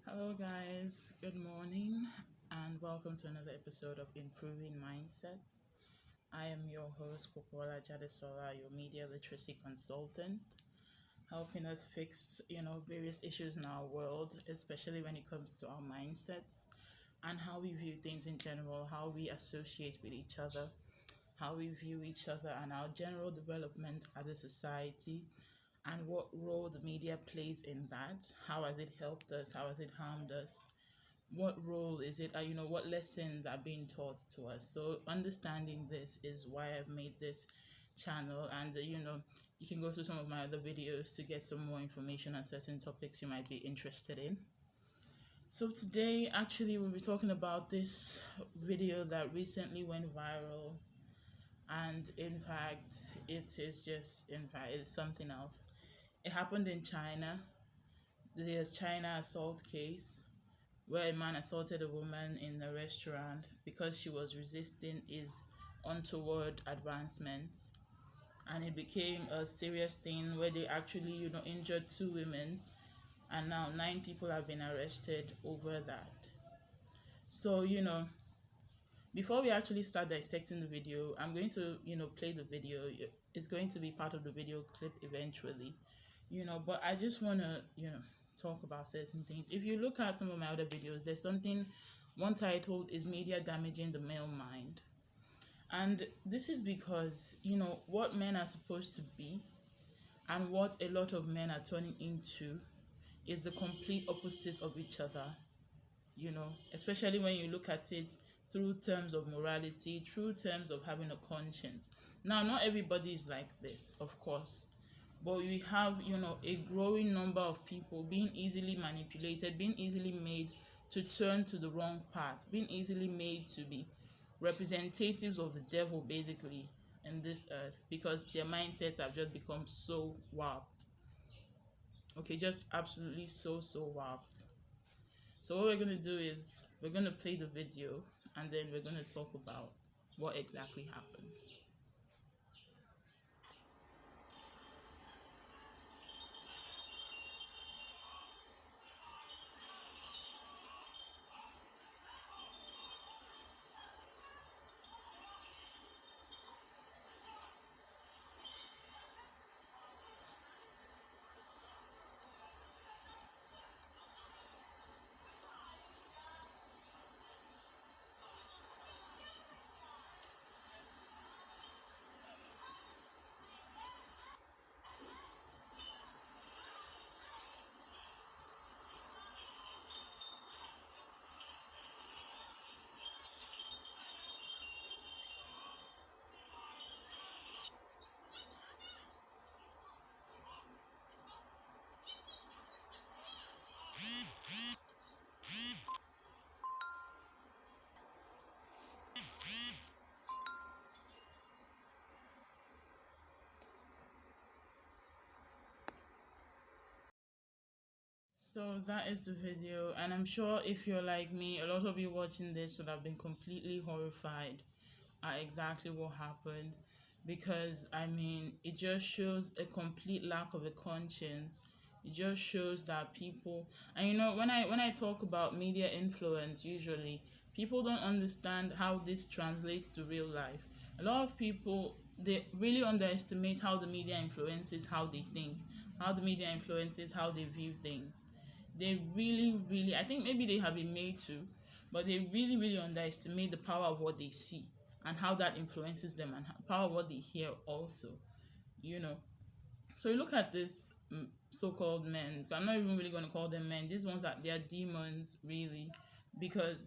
Hello, guys. Good morning, and welcome to another episode of Improving Mindsets. I am your host, Popola Jadesola, your media literacy consultant, helping us fix, various issues in our world, especially when it comes to our mindsets and how we view things in general, how we associate with each other, how we view each other, and our general development as a society, and what role the media plays in that. How has it helped us? How has it harmed us? What role is it? What lessons are being taught to us? So understanding this is why I've made this channel, and you can go through some of my other videos to get some more information on certain topics you might be interested in. So today, actually, we'll be talking about this video that recently went viral, and in fact, it's something else. It happened in China. The China assault case where a man assaulted a woman in a restaurant because she was resisting his untoward advancements. And it became a serious thing where they actually, injured two women, and now 9 people have been arrested over that. So, before we actually start dissecting the video, I'm going to, play the video. It's going to be part of the video clip eventually, but I just want to, talk about certain things. If you look at some of my other videos, there's something, one titled is Media Damaging the Male Mind. And this is because, what men are supposed to be and what a lot of men are turning into is the complete opposite of each other, especially when you look at it through terms of morality, through terms of having a conscience. Now, not everybody is like this, of course, but we have, a growing number of people being easily manipulated, being easily made to turn to the wrong path, being easily made to be representatives of the devil, basically, in this earth, because their mindsets have just become so warped. Okay, just absolutely so warped. So what we're going to do is we're going to play the video, and then we're going to talk about what exactly happened. So that is the video, and I'm sure if you're like me, a lot of you watching this would have been completely horrified at exactly what happened, because it just shows a complete lack of a conscience. It just shows that people, and when I talk about media influence, usually people don't understand how this translates to real life. A lot of people, they really underestimate how the media influences how they think, how the media influences how they view things. They really, I think maybe they have been made to, but they really underestimate the power of what they see and how that influences them, and power of what they hear also, you know. So you look at this so-called men. I'm not even really going to call them men. These ones are, they are demons, really, because,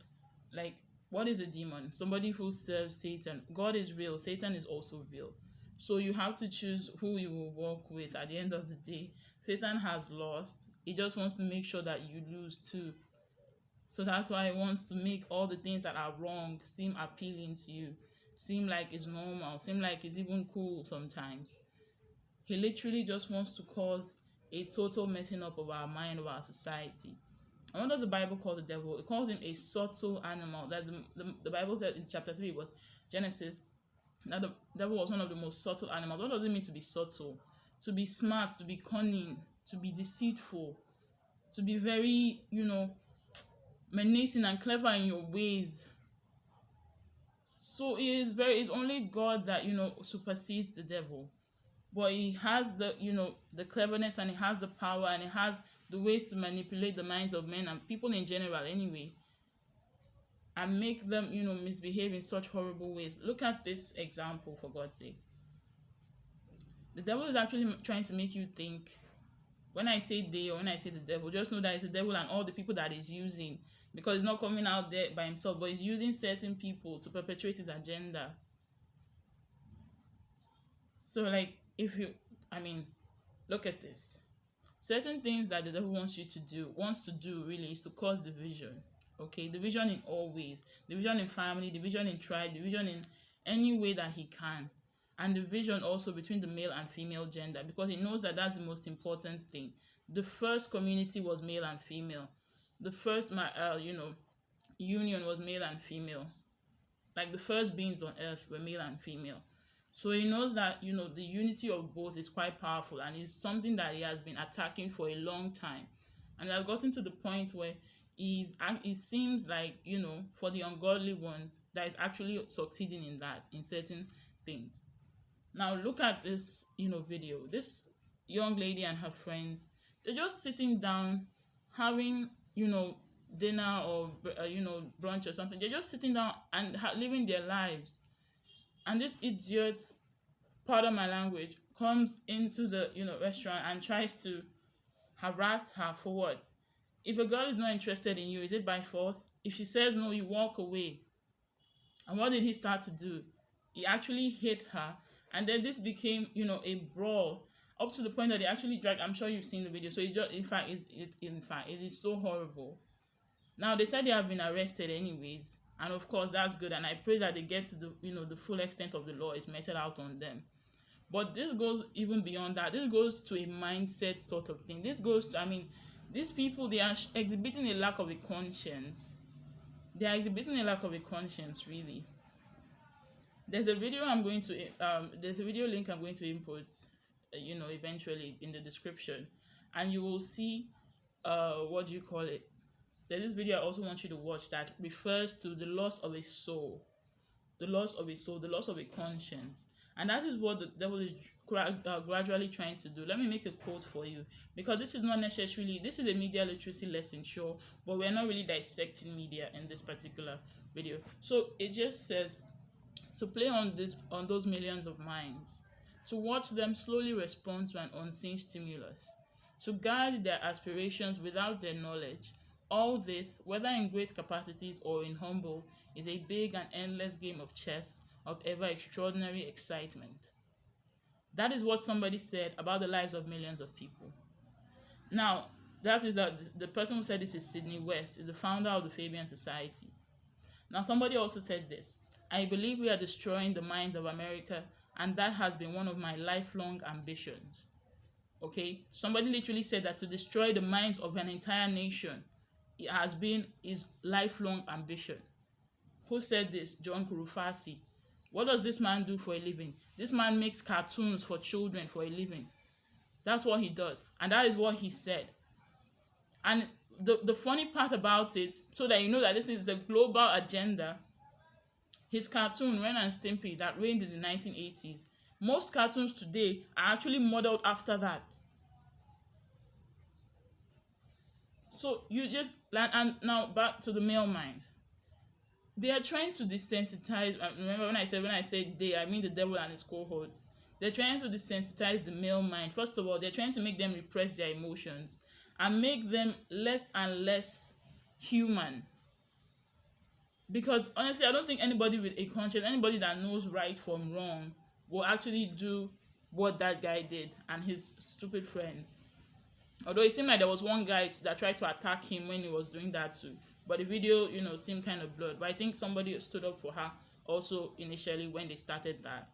like, what is a demon? Somebody who serves Satan. God is real. Satan is also real. So you have to choose who you will walk with at the end of the day. Satan has lost. He just wants to make sure that you lose too. So that's why he wants to make all the things that are wrong seem appealing to you, seem like it's normal, seem like it's even cool sometimes. He literally just wants to cause a total messing up of our mind, of our society. And what does the Bible call the devil? It calls him a subtle animal. That the Bible said in chapter 3 was Genesis, that the devil was one of the most subtle animals. What does it mean to be subtle? To be smart, to be cunning, to be deceitful, to be very, menacing and clever in your ways. So it's only God that, supersedes the devil. But he has the, the cleverness, and he has the power, and he has the ways to manipulate the minds of men and people in general anyway, and make them, misbehave in such horrible ways. Look at this example, for God's sake. The devil is actually trying to make you think. When I say they, or when I say the devil, just know that it's the devil and all the people that he's using, because he's not coming out there by himself, but he's using certain people to perpetuate his agenda. So, like, look at this. Certain things that the devil wants to do really, is to cause division. Okay, division in all ways: division in family, division in tribe, division in any way that he can, and division also between the male and female gender, because he knows that that's the most important thing. The first community was male and female. The first union was male and female. Like, the first beings on earth were male and female. So he knows that, the unity of both is quite powerful, and is something that he has been attacking for a long time. And it has gotten to the point where it seems like, for the ungodly ones, that is actually succeeding in that, in certain things. Now look at this, video. This young lady and her friends, they're just sitting down having, dinner, or brunch or something. They're just sitting down and living their lives. And this idiot, pardon my language, comes into the restaurant and tries to harass her. For what? If a girl is not interested in you, is it by force? If she says no, you walk away. And what did he start to do? He actually hit her, and then this became, a brawl, up to the point that they actually dragged. I'm sure you've seen the video. So it just, in fact, it is so horrible. Now they said they have been arrested anyways, and of course that's good. And I pray that they get to the, the full extent of the law is meted out on them. But this goes even beyond that. This goes to a mindset sort of thing. This goes to, these people, they are exhibiting a lack of a conscience. They are exhibiting a lack of a conscience, really. There's a video there's a video link I'm going to input, eventually in the description, and you will see, what do you call it? There's this video I also want you to watch that refers to the loss of a soul, the loss of a conscience. And that is what the devil is gradually trying to do. Let me make a quote for you, because this is not necessarily, this is a media literacy lesson, sure, but we're not really dissecting media in this particular video. So it just says, to play on those millions of minds, to watch them slowly respond to an unseen stimulus, to guide their aspirations without their knowledge. All this, whether in great capacities or in humble, is a big and endless game of chess of ever extraordinary excitement. That is what somebody said about the lives of millions of people. Now, that is the person who said this is Sydney West, is the founder of the Fabian Society. Now, somebody also said this: I believe we are destroying the minds of America, and that has been one of my lifelong ambitions. Okay? Somebody literally said that to destroy the minds of an entire nation, it has been his lifelong ambition. Who said this? John Kurufasi. What does this man do for a living? This man makes cartoons for children for a living. That's what he does. And that is what he said. And the funny part about it, so that you know that this is a global agenda, his cartoon, Ren and Stimpy, that reigned in the 1980s, most cartoons today are actually modeled after that. So you just, and now back to the male mind. They are trying to desensitize. Remember when I said they, I mean the devil and his cohorts. They're trying to desensitize the male mind. First of all, they're trying to make them repress their emotions and make them less and less human. Because honestly, I don't think anybody with a conscience, anybody that knows right from wrong, will actually do what that guy did and his stupid friends. Although it seemed like there was one guy that tried to attack him when he was doing that too. But the video, seemed kind of blurred. But I think somebody stood up for her also initially when they started that.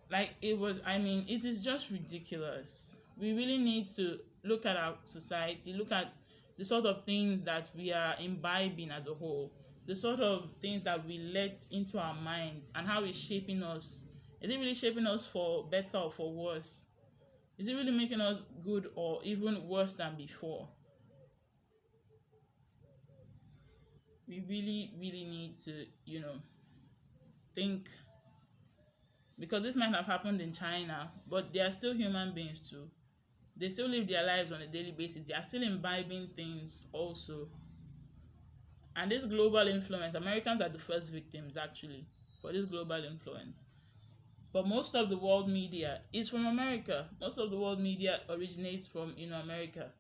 Like, it is just ridiculous. We really need to look at our society, look at the sort of things that we are imbibing as a whole, the sort of things that we let into our minds, and how it's shaping us. Is it really shaping us for better or for worse? Is it really making us good or even worse than before? we really need to, think, because this might have happened in China, but they are still human beings too. They still live their lives on a daily basis. They are still imbibing things also. And this global influence, Americans are the first victims actually for this global influence. But most of the world media is from America. Most of the world media originates from, America.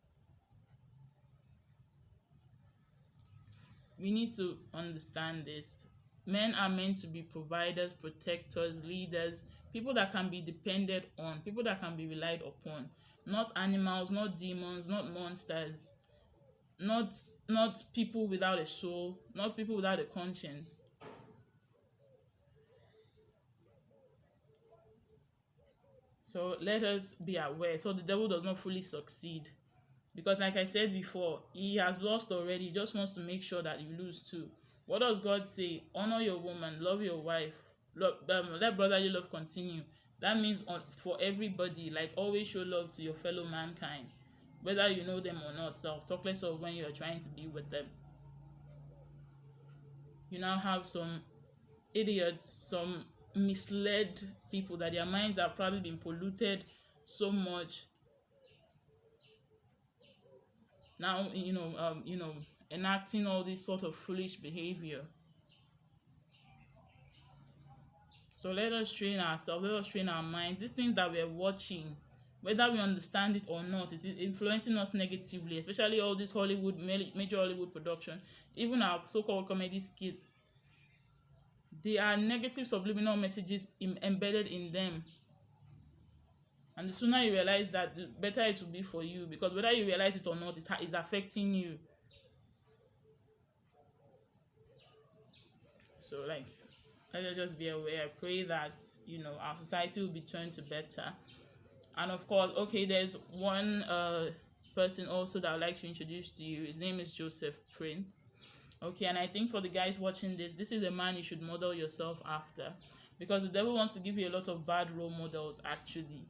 We need to understand this. Men are meant to be providers, protectors, leaders, people that can be depended on, people that can be relied upon. Not animals, not demons, not monsters, not not people without a soul, not people without a conscience. So let us be aware so the devil does not fully succeed. Because, like I said before, he has lost already. He just wants to make sure that you lose too. What does God say? Honor your woman, love your wife, let brotherly love continue. That means for everybody, like always show love to your fellow mankind, whether you know them or not. Self talk less of when you are trying to be with them. You now have some idiots, some misled people that their minds have probably been polluted so much. Now, enacting all this sort of foolish behavior. So let us train ourselves, let us train our minds. These things that we're watching, whether we understand it or not, it is influencing us negatively, especially all this Hollywood, major Hollywood production, even our so-called comedy skits. They are negative subliminal messages embedded in them. And the sooner you realize that, the better it will be for you, because whether you realize it or not, it's affecting you. So, like, let us just be aware. I pray that, our society will be turned to better. And of course, okay, there's one person also that I'd like to introduce to you. His name is Joseph Prince. Okay, and I think for the guys watching this is a man you should model yourself after, because the devil wants to give you a lot of bad role models actually.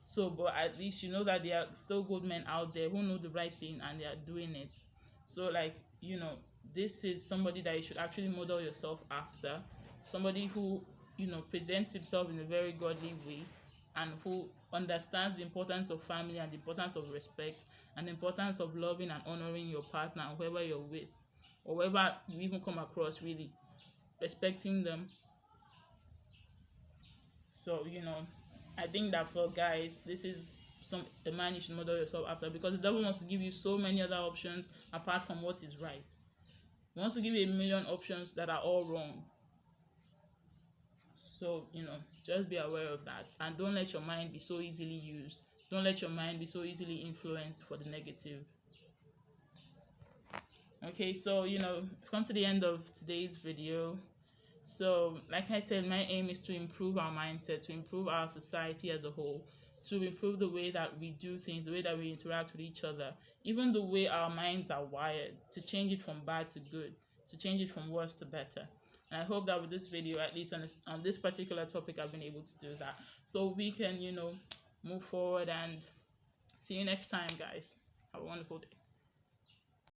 So, but at least you know that there are still good men out there who know the right thing and they are doing it. So, like, this is somebody that you should actually model yourself after. Somebody who, presents himself in a very godly way, and who understands the importance of family and the importance of respect and the importance of loving and honoring your partner, whoever you're with, or whoever you even come across, really respecting them. So, I think that for guys, this is a man you should model yourself after, because the devil wants to give you so many other options apart from what is right. He wants to give you a million options that are all wrong. So, just be aware of that, and don't let your mind be so easily used. Don't let your mind be so easily influenced for the negative. Okay, so, we've come to the end of today's video. So, like I said, my aim is to improve our mindset, to improve our society as a whole, to improve the way that we do things, the way that we interact with each other, even the way our minds are wired, to change it from bad to good, to change it from worse to better. And I hope that with this video, at least on this particular topic, I've been able to do that. So we can, move forward, and see you next time, guys. Have a wonderful day.